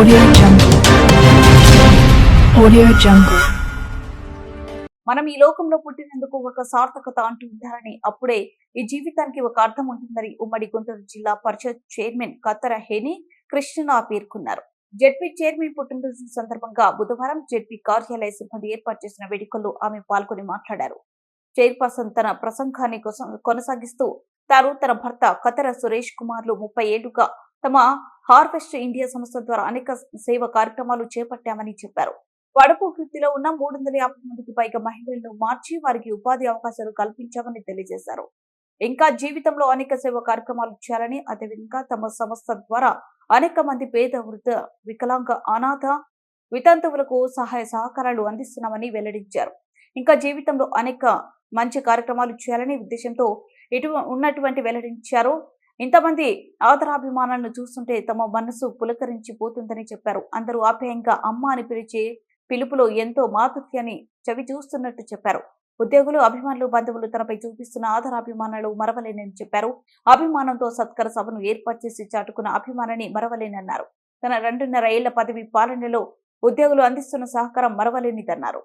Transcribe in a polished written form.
Audio Jungle. Audio Jungle. మనం ఈ లోకంలో పుట్టినందుకు ఒక సార్థకత అంటూ ఉండాలని, అప్పుడే ఈ జీవితానికి ఒక అర్థం ఉంటుందని ఉమ్మడి గుంటూరు జిల్లా పరిషత్ చైర్మన్ కత్తెర హేని కృష్ణ పేర్కొన్నారు. జెడ్పీ చైర్మన్ పుట్టినరోజు సందర్భంగా బుధవారం జెడ్పీ కార్యాలయ సిబ్బంది ఏర్పాటు చేసిన వేడుకల్లో ఆమె పాల్గొని మాట్లాడారు. చైర్పర్సన్ తన ప్రసంగాన్ని కొనసాగిస్తూ తాను తన భర్త కత్తెర సురేష్ కుమార్లు 30 ఏళ్లుగా తమ హార్వెస్ట్ ఇండియా సంస్థ ద్వారా అనేక సేవా కార్యక్రమాలు చేపట్టామని చెప్పారు. పడుపు వృత్తిలో ఉన్న 350 మందికి పైగా మహిళలను మార్చి వారికి ఉపాధి అవకాశాలు కల్పించామని తెలియజేశారు. ఇంకా జీవితంలో అనేక సేవా కార్యక్రమాలు చేయాలని, అదేవిధంగా తమ సంస్థ ద్వారా అనేక మంది పేద, వృద్ధ, వికలాంగ, అనాథ, వితంతువులకు సహాయ సహకారాలు అందిస్తున్నామని వెల్లడించారు. ఇంకా జీవితంలో అనేక మంచి కార్యక్రమాలు చేయాలని ఉద్దేశంతో ఉన్నటువంటి వెల్లడించారు. ఇంతమంది ఆదరాభిమానాలను చూస్తుంటే తమ మనసు పులకరించిపోతుందని చెప్పారు. అందరూ ఆప్యాయంగా అమ్మ అని పిలిచే పిలుపులో ఎంతో మాధుర్యాన్ని చవి చూస్తున్నట్టు చెప్పారు. ఉద్యోగులు, అభిమానులు, బంధువులు తనపై చూపిస్తున్న ఆదరాభిమానాలు మరవలేనని చెప్పారు. అభిమానంతో సత్కర సభను ఏర్పాటు చేసి చాటుకున్న అభిమానాన్ని మరవలేనన్నారు. తన 2.5 ఏళ్ల పదవి పాలనలో ఉద్యోగులు అందిస్తున్న సహకారం మరవలేనిదన్నారు.